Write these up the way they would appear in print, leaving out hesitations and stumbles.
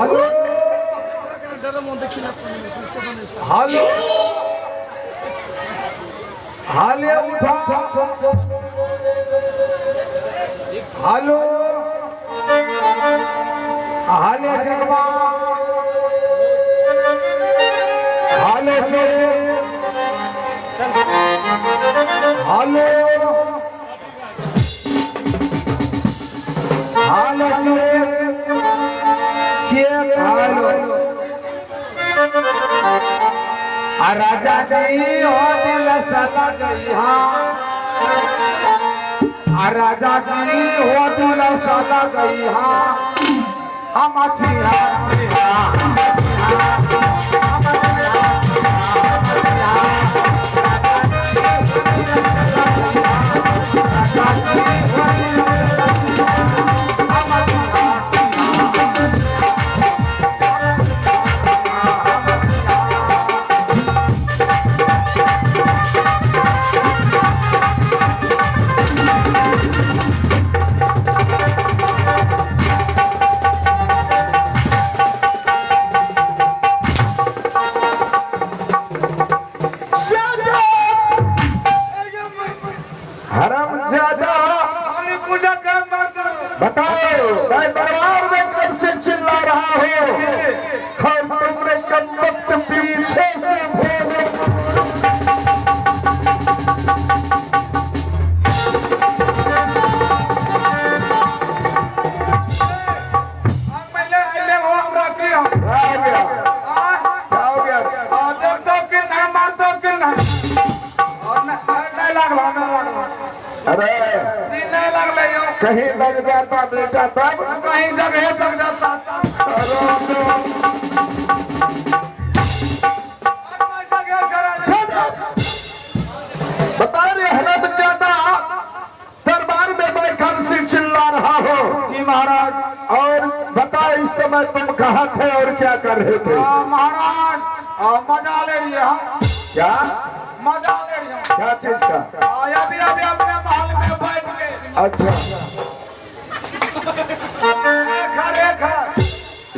Hello hello हाले उठा hello हाले जगवा हाले से हेलो हाले चेक हेलो राजा जी हो दिल सला गई हाँ राजा जी हो दिल सला गई हाँ हम अच्छी बताओ मैं दरबार में कब से चिल्ला रहा हूँ और तुमने कब वक्त पीछे से कहीं लग जाता बेटा तब कहीं जगह तक जाता बता रहे हरम ज्यादा दरबार में मैं कब से चिल्ला रहा हूँ जी महाराज और बता इस समय तुम कहाँ थे और क्या कर रहे थे महाराज मजा ले लिया क्या मजा ले लिया क्या चीज का अभी अभी अपने महल में बैठ गए अच्छा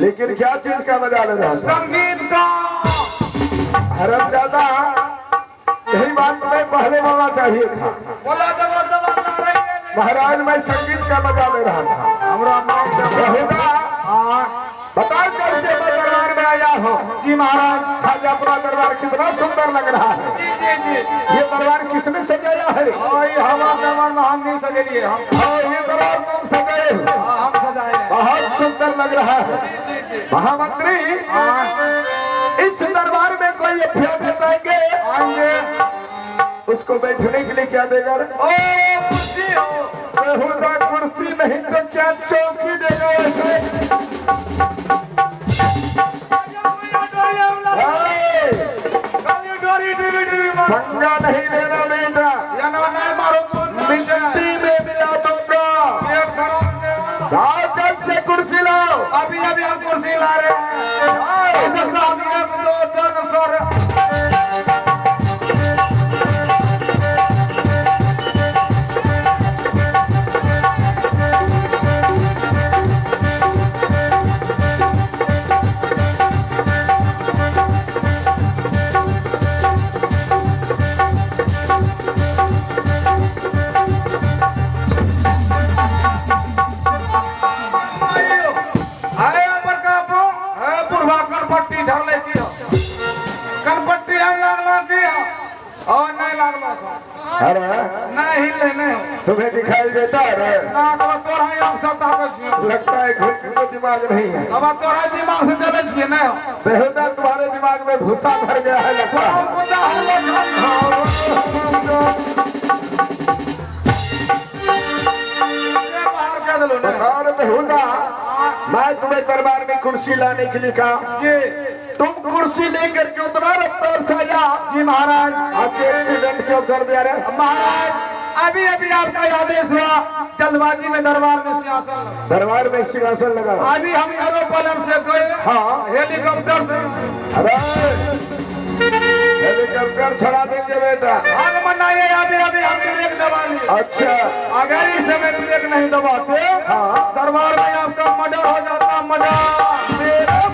लेकिन क्या चीज का मजा ले रहा संगीत का हरम ज्यादा यही बात तुम्हें पहले बोलना चाहिए था बोला महाराज मैं संगीत का मजा ले रहा था बता कैसे मैं दरबार में आया हूँ जी महाराज खाजापुरा दरबार कितना सुंदर लग रहा है जी ये दरबार किसने सजाया है हमारा दरबार में हम नहीं सजे ये दरबार तुम सजाए हम सजाए बहुत सुंदर लग रहा है महामंत्री इस दरबार में कोई अभ्यास बताएंगे आएंगे उसको बैठने के लिए क्या देगा कुर्सी नहीं तो क्या चौकी देगा वैसे पंगा नहीं लेना बेटा मिट्टी में मिला दूंगा जल्द से कुर्सी लाओ अभी अभी हम कुर्सी ला रहे हैं तुम्हें दिखाई देता है लगता है दिमाग नहीं है अब तोरा दिमाग से चले छे ना बेहुदा तुम्हारे दिमाग में भूसा भर गया है लगता है बेहुदा मैं तुम्हें दरबार में कुर्सी लाने के लिए कहा जी तुम कुर्सी लेकर के उतना रफ्तार से आया जी महाराज आपके एक्सीडेंट क्यों कर दिया रे महाराज अभी अभी आपका आदेश हुआ जल्दबाजी में दरबार में सिंहासन लगा अभी हम एरोप्लेन से गए हाँ हेलीकॉप्टर से अरे हेलीकॉप्टर छड़ा देंगे बेटा आग मनाइए अभी अभी हम ब्रेक दबा लिए अच्छा अगर इस समय ब्रेक नहीं दबाते हाँ दरबार में आपका मर्डर हो जाता मर्डर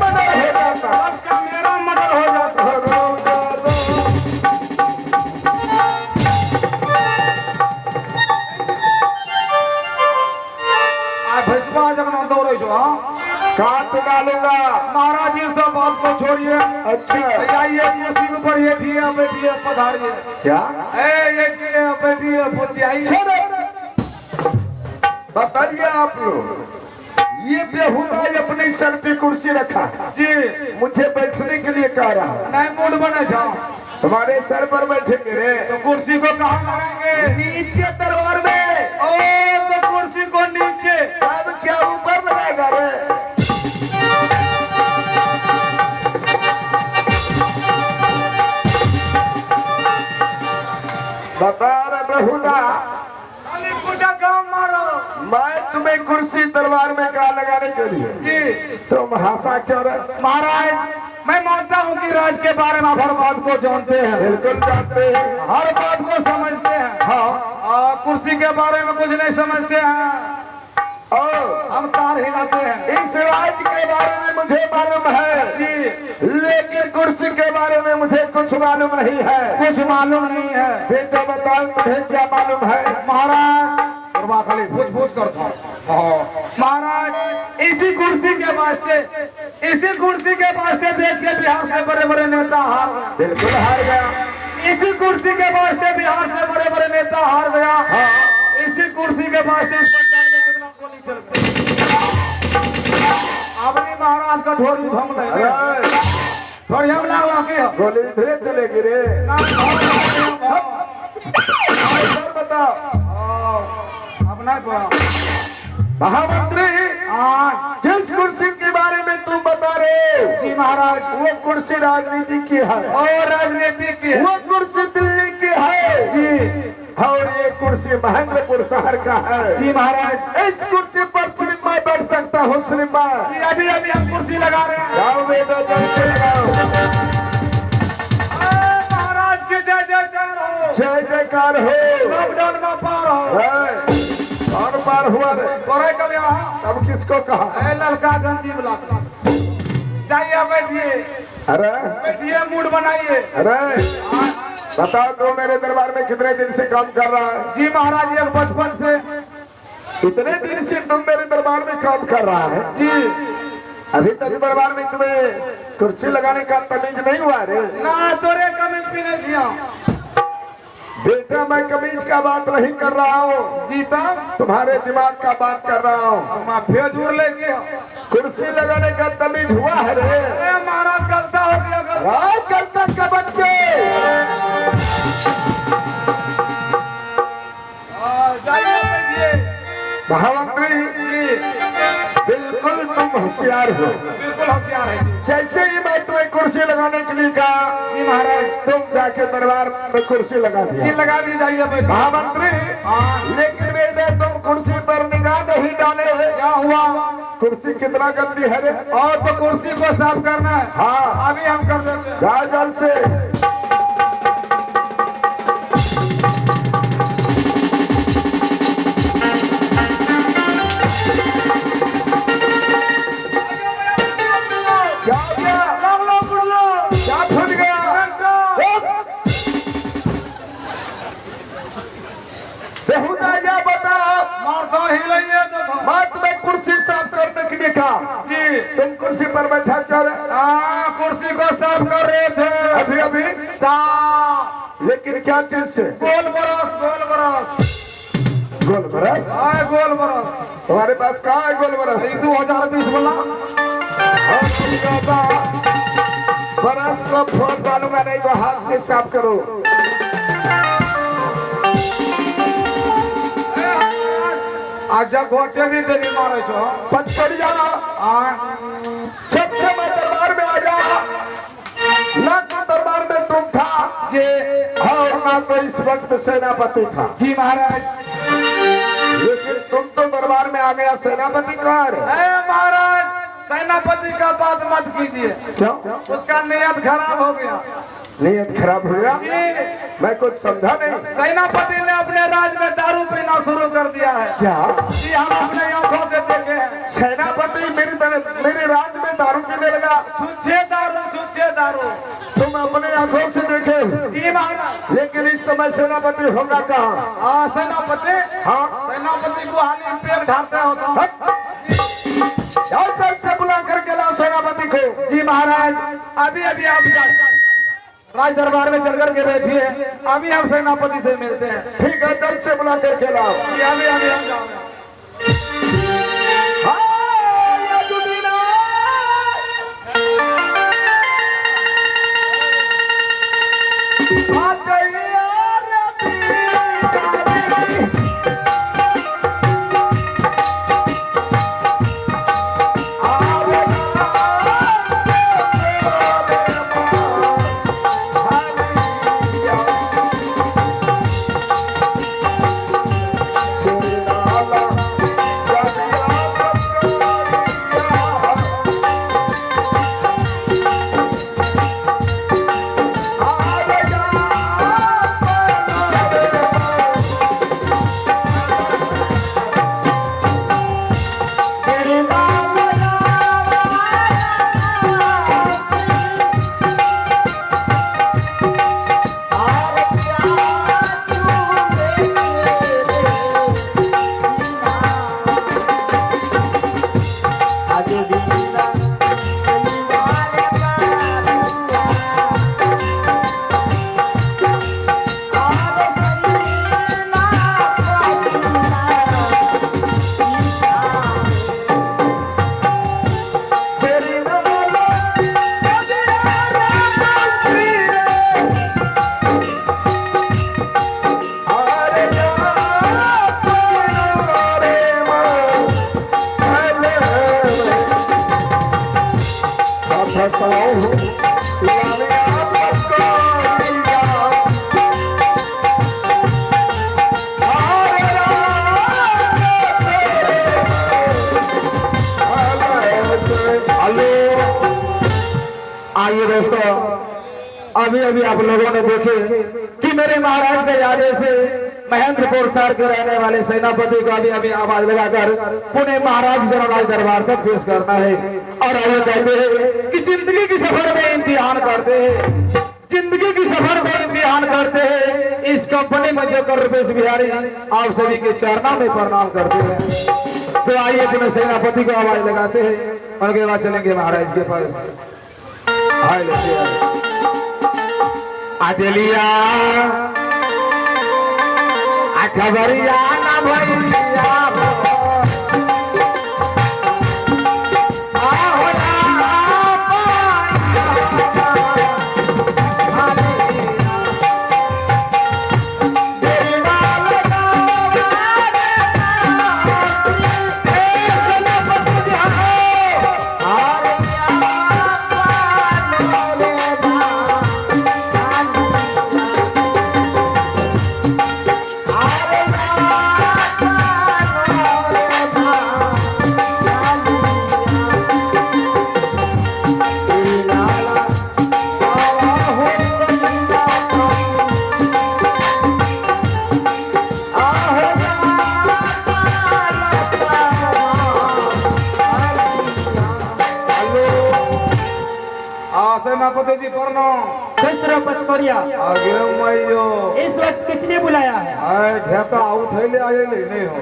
छो। हाँ काट डालूंगा। महाराज जी सब बात को छोड़िए। अच्छा आइए कुर्सी के ऊपर बैठिए बैठिए पधारिए। क्या ये बैठिए पूछिए आइए। बताइए आप लोग, ये बेहुदा अपने सर पे कुर्सी रखा जी, मुझे बैठने के लिए कह रहा है। नहीं मूड बने जाओ। तुम्हारे सर पर बैठेंगे रे। तो कुर्सी को कहाँ लगाएंगे? नीचे दरबार में। ओ तो कुर्सी को नीचे, अब क्या ऊपर लगाएगा रे? बता रे बेहुदा, पूजा काम मारो। मैं तुम्हें कुर्सी दरबार में कहा लगाने के लिए जी तुम हंसा क्यों रहे? महाराज, मैं मानता हूँ कि राज के बारे में हर बात को जानते हैं, बिल्कुल जानते हैं, हर बात को समझते हैं। हाँ कुर्सी के बारे में कुछ नहीं समझते हैं और हम तार हिलाते हैं। इस राज के बारे में मुझे मालूम है जी, लेकिन कुर्सी के बारे में मुझे कुछ मालूम नहीं है। कुछ मालूम नहीं है। बेटा बताओ तुम्हें क्या मालूम है? महाराज खाली पूछ पूछ करता हूँ। महाराज इसी कुर्सी के वास्ते देख के बिहार से बड़े बड़े नेता हार गए। बिल्कुल हार गया। इसी कुर्सी के वास्ते बिहार से बड़े बड़े नेता हार गया। हाँ इसी कुर्सी के वास्ते इस पंचायत में कितना गोली चलती। अपनी महाराज का ढोरी भंग नहीं, अरे थोड़ी हमला हुआ के गोली धीरे चलेगी रे। सर बताओ अपना महामंत्री, हाँ जिस कुर्सी के बारे में तुम बता रहे हो, जी महाराज, वो कुर्सी राजनीति की है और राजनीति की है। वो कुर्सी दिल्ली की है जी और ये कुर्सी महेंद्रपुर शहर का है। जी महाराज, इस कुर्सी पर सिर्फ मैं बैठ सकता हूँ। सिर्फ जी अभी अभी हम कुर्सी लगा रहे हैं। जाओ बेटा जल्द से लगाओ। महाराज की जय जयकार हो, जय जयकार हो। लॉकडाउन का पार हो। और पार हुआ रे? तोरे कल यहाँ अब किसको कहा? ललका गंजी बुला जाइए बैठिए, अरे बैठिए मूड बनाइए। अरे बताओ तो मेरे दरबार में कितने दिन से काम कर रहा है? जी महाराज, ये बचपन से। इतने दिन से तुम मेरे दरबार में काम कर रहा है? जी अभी तक दरबार में तुम्हें कुर्सी लगाने का तमीज नहीं हुआ रे? ना तोरे कमीज पीने छिया। बेटा मैं कमीज का बात नहीं कर रहा हूँ जी, तब तुम्हारे दिमाग का बात कर रहा हूँ। फेजूर लेके कुर्सी लगाने का तमीज हुआ है रे? महाराज गलता हो गया, गलता का बच्चे। जाइए बैठिए। महामंत्री जी बिल्कुल तुम होशियार हो। बिल्कुल होशियार है। जैसे ही मैं तुम्हें कुर्सी लगाने के लिए कहा, जी महाराज, तुम जाके दरबार में कुर्सी लगा जी दिया। लगा दी, जाइए बैठिए। महामंत्री, लेकिन बेटे तुम कुर्सी पर निगाह नहीं डाले। क्या हुआ? कुर्सी कितना गंदी है रे? और तो कुर्सी को साफ करना है। हाँ अभी हम कर देते हैं। जा जल से। क्या छूट गया? बेहुदा या बता, मारता हिलाइए तो मैं तुम्हें कुर्सी साफ करने के लिए कहा। जी तुम कुर्सी पर बैठा क्यों रे? कुर्सी को साफ कर रहे थे। अभी अभी साफ, लेकिन क्या चीज से? गोल बरस, गोल बरस। गोल बरस? गोल बरस तुम्हारे पास कहाँ है गोल बरस? 2020 बोला। बरस को फोन डालूंगा, नहीं तो हाथ से साफ करो। आज घोटे भी तेरी मारे छो। पचड़िया जब से मैं दरबार में आया, ना तो दरबार में तुम था जी और ना तो इस वक्त सेनापति था। जी महाराज, लेकिन तुम तो दरबार में आ गया, सेनापति कहाँ है? महाराज सेनापति का बात मत कीजिए। क्यों? उसका नियत खराब हो गया। नियत खराब हो गया? जी मैं कुछ समझा नहीं। सेनापति ने अपने राज में दारू पीना शुरू कर दिया है। क्या? जी हम अपने आंखों से देखे हैं। सेनापति मेरे राज में दारू पीने लगा? छुच्छे दारू, छुच्छे दारू। तुम अपने आंखों से देखे? जी महाराज। लेकिन इस समय सेनापति होगा कहाँ? सेनापति, हाँ सेनापति को हाली पेड़ ढालते होता। जाओ कल से बुला करके लाओ सेनापति को। जी महाराज, अभी अभी आप राज दरबार में चल करके बैठिए, अभी हम सेनापति से मिलते हैं। ठीक है, कल से बुला करके लाओ। जी, अभी अभी हम जाओ। आइए दोस्तों, अभी अभी आप लोगों ने देखे कि मेरे महाराज के आदेश से महेंद्रपुर शहर के रहने वाले सेनापति को अभी अभी आवाज लगाकर पुणे महाराज राज दरबार तक पेश करना है। और आइए कहते हैं कि जिंदगी की सफर में इम्तिहान करते हैं, जिंदगी की सफर में इम्तिहान करते हैं। इस कंपनी में जो कर रुपेश बिहारी आप सभी के चरणों में प्रणाम करते हैं। तो आइए पुणे सेनापति को आवाज लगाते हैं, उनके बाद चलेंगे महाराज के पास। आदलिया खबरिया ना भैया सेनापति जी प्रणाम। इस वक्त किसने बुलाया है? ढेका उठैले आएले नहीं हो।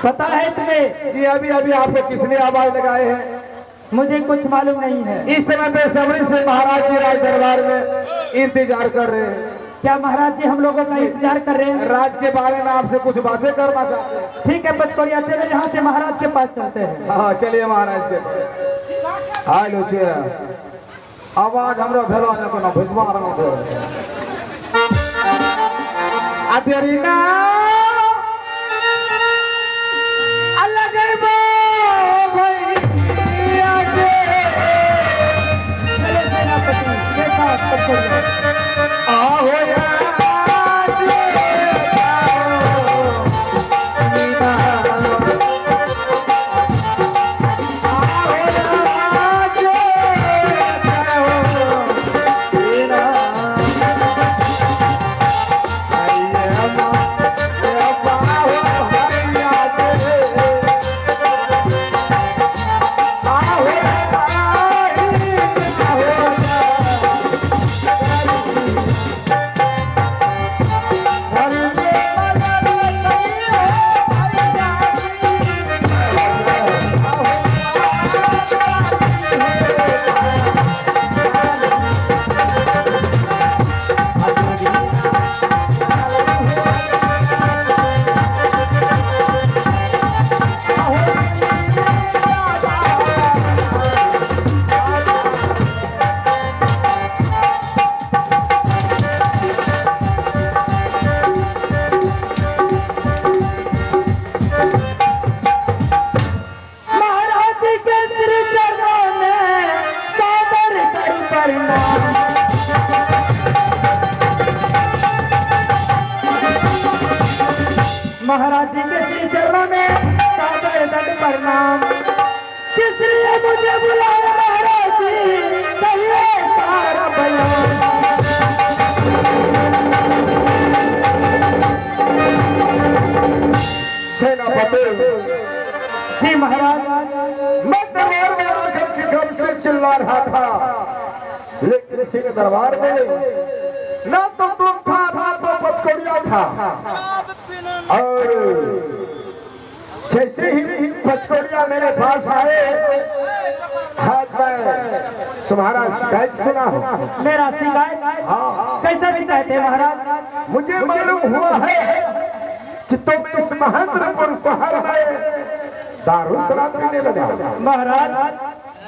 पता है तुम्हें? जी अभी अभी आपको किसने आवाज लगाए हैं? मुझे कुछ मालूम नहीं है। इस समय बेसब्री से महाराज जी राज दरबार में इंतजार कर रहे हैं। क्या महाराज जी हम लोगों का इंतजार कर रहे हैं? राज के बारे में आपसे कुछ बातें करना चाहते हैं। ठीक है पचकोरिया, चलो यहाँ से महाराज के पास चलते हैं। हाँ चलिए महाराज के पास। हाय लुचिया, आवाज हमरा भेलो ने कोनो भिजवा रहा हूं। अतरीना अलग बो भैया के चलो सेनापति के पास पचकोरिया। आहो या सेनापति। जी महाराज, मैं दरबार में आकर के कब से चिल्ला रहा था, लेकिन सिंह दरबार में ना तो तुम था ना तो पचकोड़िया था। और जैसे ही पचकोड़िया मेरे पास आए, हाथ में तुम्हारा शिकायत सुना हो। मेरा शिकायत? कैसा शिकायत है महाराज? मुझे मालूम हुआ है कि तुम इस महेंद्रपुर शहर में दारू शराब पीने लगा। महाराज,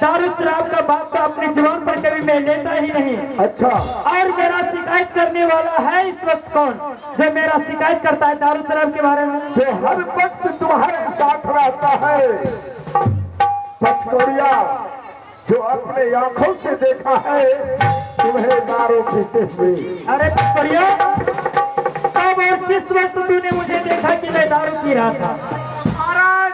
दारू शराब का बात तो अपनी जुबान पर कभी मैं लेता ही नहीं। अच्छा, और मेरा शिकायत करने वाला है इस वक्त कौन, जो मेरा शिकायत करता है दारू शराब के बारे में? जो हर वक्त तुम्हारे साथ रहता है, पचकोड़िया, जो अपने आंखों से देखा है तुम्हें दारू पीते हुए। अरे बढ़िया, कब और किस वक्त तूने मुझे देखा कि मैं दारू पी रहा था? महाराज,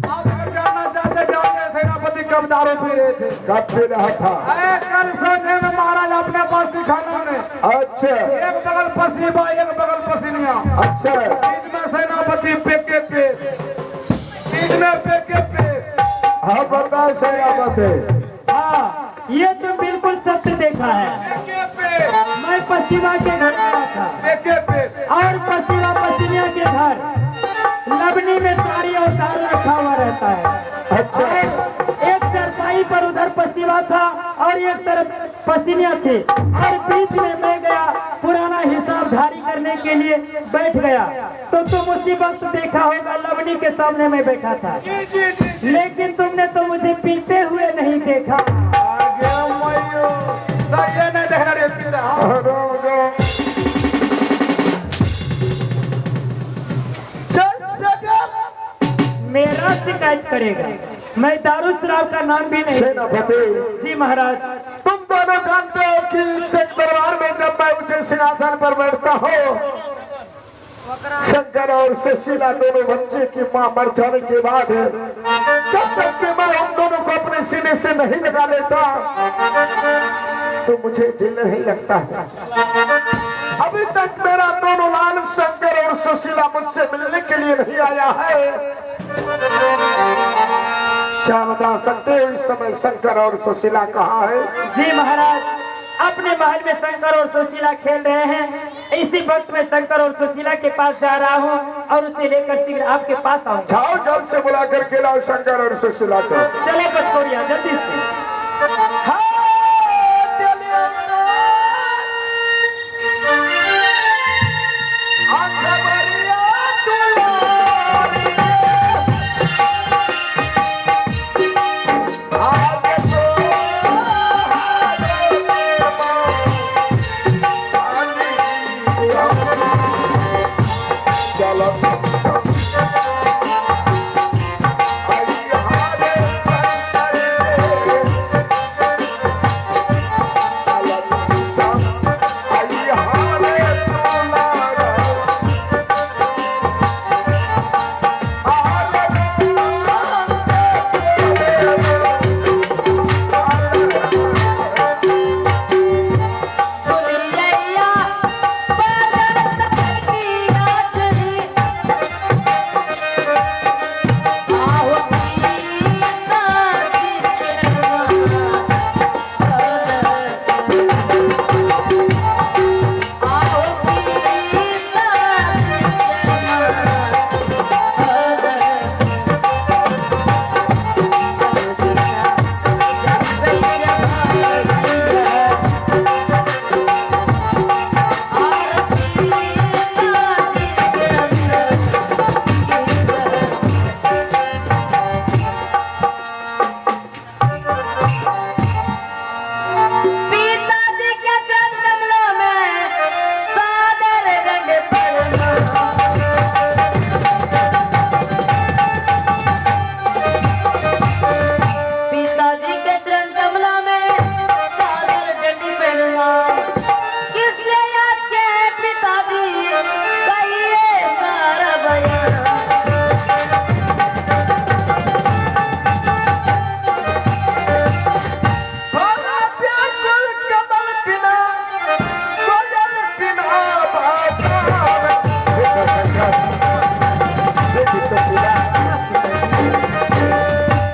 आप अगर जानना चाहते जाओगे सेनापति कब दारू पी रहे थे? कब पी रहा था? कल संध्या में महाराज अपने पास सिखाना ने। अच्छा, एक बगल पसीबा, एक बगल पसीनिया। अच्छा, बीच में सेनापति पेके पे, बीच में पेके पे। हाँ बताओ सेनापति। हाँ, ये तो बिल्कुल सत्य देखा है। पेके पे, मैं पश्चिमा के घर आया था पेके पे। और पश्चिमा पश्चिमिया के घर लबनी में साड़ी और दारू रखा हुआ रहता है। अच्छा, एक चारपाई पर उधर पश्चिमा था और एक तरफ पश्चिमिया थे, और बीच में मैं गया पुराना हिसाब धारी करने के लिए बैठ गया, तो तुम उसी वक्त देखा होगा लबनी के सामने मैं बैठा था। जी जी जी। लेकिन तुमने तो मुझे पीते हुए नहीं देखा। आगे मयो, सही नहीं देखना रे तेरा। मेरा शिकायत करेगा? मैं दारू शराब का नाम भी नहीं। सेनापति, जी महाराज, तुम दोनों जानते हो कि सिंह दरबार में जब मैं ऊंचे सिंहासन पर बैठता हूँ, शंकर और सुशीला दोनों बच्चे की मां मर जाने के बाद जब तक कि मैं उन दोनों को अपने सीने से नहीं लगा लेता तो मुझे दिल नहीं लगता है। अभी तक मेरा दोनों लाल शंकर और सुशीला मुझसे मिलने के लिए नहीं आया है। क्या बता सकते हो इस समय शंकर और सुशीला कहाँ है? जी महाराज, अपने महल में शंकर और सुशीला खेल रहे हैं। इसी वक्त मैं शंकर और सुशीला के पास जा रहा हूँ और उसे लेकर शीघ्र आपके पास आऊंगा। जाओ, जल्द से बुला करके लाओ शंकर और सुशीला को। चलो पचकोड़िया, जल्दी से। हाँ,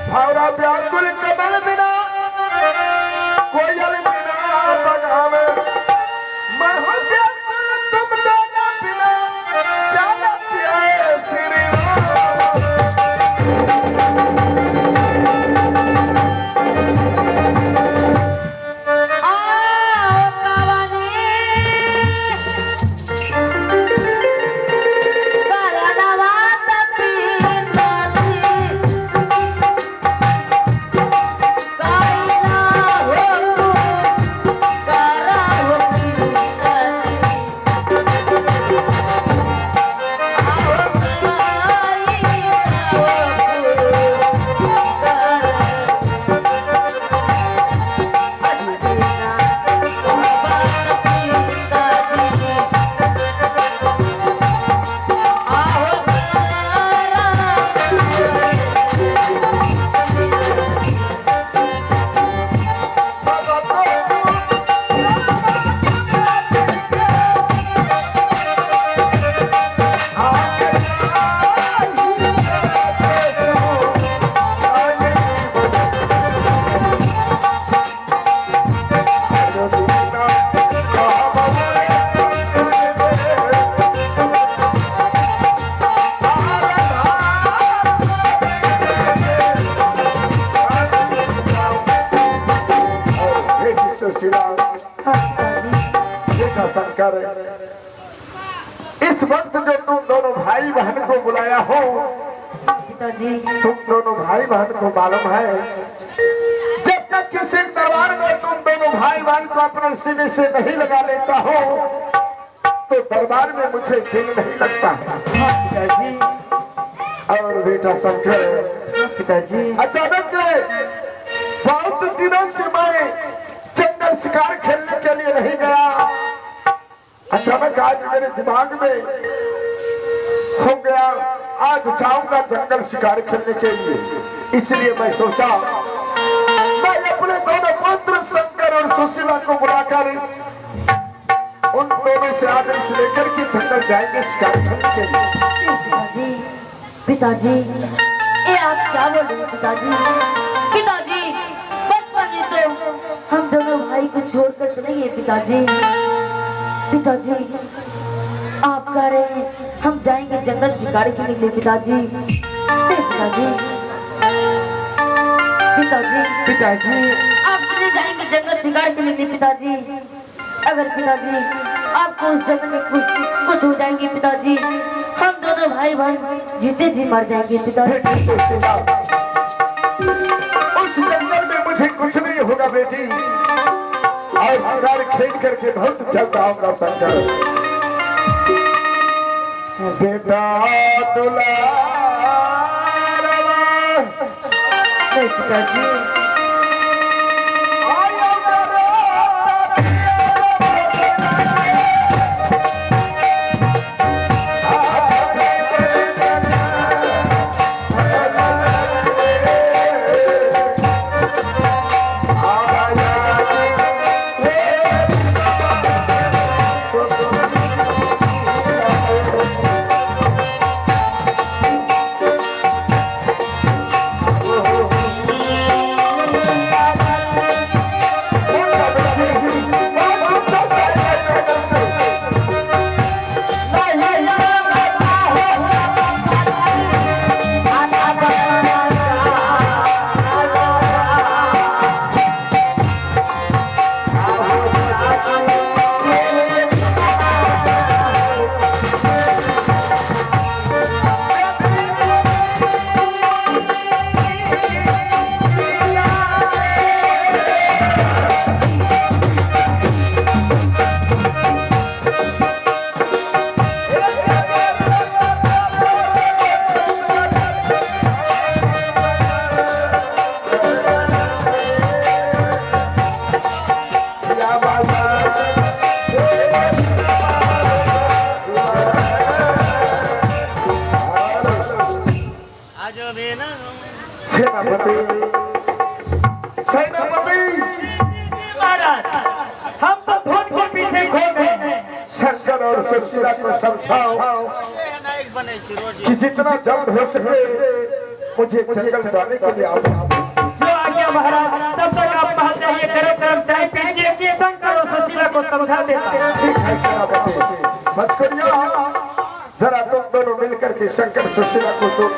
भावरा व्याकुल कमल बिना कोयल बिना बगावे मैं हूँ व्याकुल तुम दोनों बिना जाना पिया श्री शंकर इस वक्त जो तुम दोनों भाई बहन को बुलाया हो पिताजी तुम दोनों भाई बहन को मालूम है जब तक किसी दरबार में तुम दोनों भाई बहन को अपने सीने से नहीं लगा लेता हो तो दरबार में मुझे दिल नहीं लगता। पिताजी और बेटा शंकर पिताजी अचानक बहुत दिनों से मैं जंगल शिकार खेलने के लिए नहीं गया। अचानक आज मेरे दिमाग में हो गया आज जाऊंगा जंगल शिकार खेलने के लिए। इसलिए मैं सोचा मैं अपने दोनों पुत्र शंकर और सुशीला को बुलाकर उन दोनों से आदेश लेकर के जंगल जाएंगे शिकार खेलने के लिए। पिताजी ये आप क्या बोल रहे हैं पिताजी? पिताजी बचपन में तो हम दोनों भाई को छोड़कर चले गए पिताजी। पिताजी आप कह रहे हैं हम जाएंगे जंगल शिकार के लिए पिताजी। पिताजी पिताजी पिताजी आप चले जाएंगे जंगल शिकार के लिए पिताजी। अगर पिताजी आपको उस जंगल में कुछ हो जाएंगे पिताजी हम दोनों भाई बहन जीते जी मर जाएंगे पिताजी। उस जंगल में मुझे कुछ नहीं होगा बेटी और शिकार खेल करके बहुत जल्द आऊंगा शंकर। बेटा दुलारा पिताजी सेनापति महाराज हम तो धुन के पीछे खो गए हैं। शंकर और सुशीला को समझाओ कि जितना जल्द हो सके मुझे जंगल जाने के लिए आदेश दो। जो आ गया महाराज, तब तक आप बाहर जाइए, गरम गरम चाय पीजिए, शंकर और सुशीला को समझा देता है। ठीक है सेनापति, मचकुरिया जरा तुम दोनों मिलकर के शंकर सुशीला को तो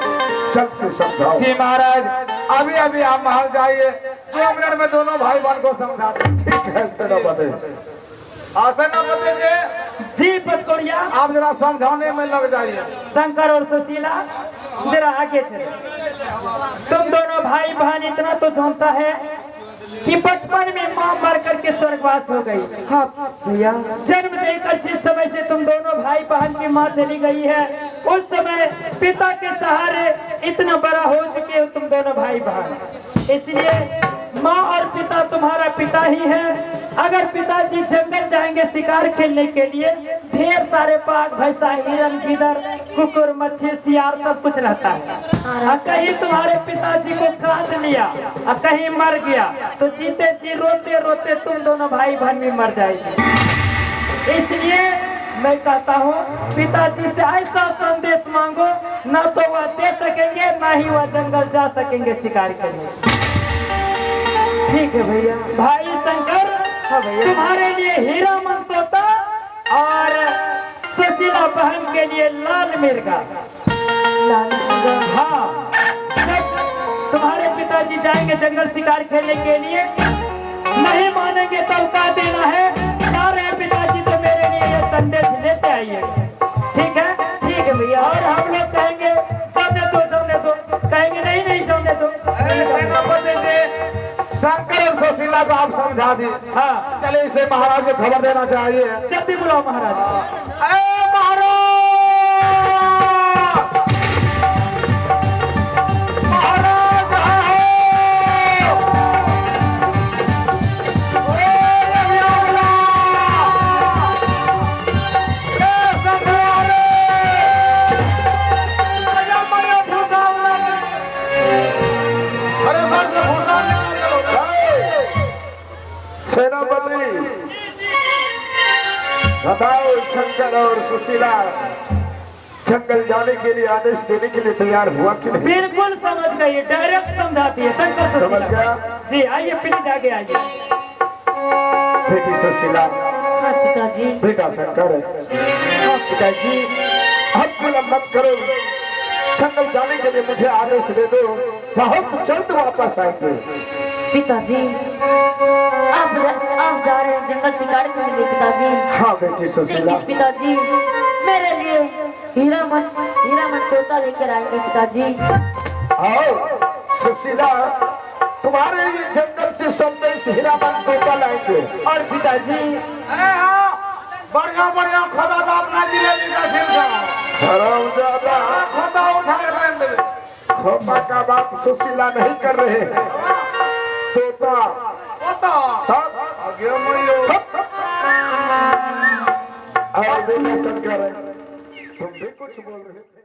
जल्द से समझाओ। जी महाराज, अभी अभी आप महल जाइए, 2 मिनट में दोनों भाई बहन को समझा दें। ठीक है सेनापति। सेनापति जी पचकोड़िया, आप जरा समझाने में लग जाइए। शंकर और सुशीला जरा आगे चले। तुम दोनों भाई बहन इतना तो जानता है कि बचपन में मां मर करके स्वर्गवास हो गई। हाँ भैया, जन्म देकर जिस समय से तुम दोनों भाई बहन की मां चली गई है, उस समय पिता के सहारे इतना बड़ा हो चुके हो तुम दोनों भाई बहन। इसलिए माँ और पिता तुम्हारा पिता ही है। अगर पिताजी जंगल जाएंगे शिकार खेलने के लिए, ढेर सारे बाघ भैंसा हिरन गिदर कुकुर मच्छी सियार सब कुछ रहता है। और कहीं तुम्हारे पिताजी को काट लिया और कहीं मर गया तो जीते जी रोते रोते तुम दोनों भाई बहन भी मर जाएंगे। इसलिए मैं कहता हूँ पिताजी से ऐसा संदेश मांगो, न तो वह दे सकेंगे न ही वह जंगल जा सकेंगे शिकार करने। ठीक है भैया। भाई शंकर, हाँ भैया, तुम्हारे लिए हीरा मन तोता और सुशीला बहन के लिए लाल मिर्गा। हाँ, जब तुम्हारे पिताजी जाएंगे जंगल शिकार खेलने के लिए, नहीं मानेंगे तब का देना है, जा रहे हैं पिताजी तो मेरे लिए ये संदेश लेते आइए। ठीक है? ठीक है भैया। और हम लोग कहेंगे जाने दो, कहेंगे नहीं नहीं जाने दो। शंकर और सुशीला को आप समझा दी। हाँ, चले इसे महाराज को खबर देना चाहिए। जल्दी बुलाओ महाराज। महाराज, सेनापति बताओ, शंकर और सुशीला जंगल जाने के लिए आदेश देने के लिए तैयार हुआ कि नहीं? बिल्कुल समझ गई, डायरेक्ट समझाती है शंकर समझ सुशीला। गया। जी आइए, प्लीज आगे आइए। बेटी सुशीला, हाँ पिताजी। बेटा शंकर, हाँ पिताजी, अब विलंब मत करो, जंगल जाने के लिए मुझे आदेश दे दो, बहुत जल्द वापस आएंगे। पिताजी आप जा रहे हैं जंगल शिकार करने के लिए पिताजी। हाँ बेटी सुशीला। लेकिन पिताजी मेरे लिए हीरा मन तोता लेकर आएंगे पिताजी। आओ सुशीला, तुम्हारे लिए जंगल से संदेश हीरामन तोता लाएंगे। और पिताजी बढ़िया बढ़िया खोदा तो अपना जिलेबी का छिलका हरामजादा, खोदा उठा के फेंक दे। खोपा का बात सुशीला नहीं कर रहे हैं, तोता। आगे मइयो। और बेटा शंकर, तुम भी कुछ बोल रहे थे।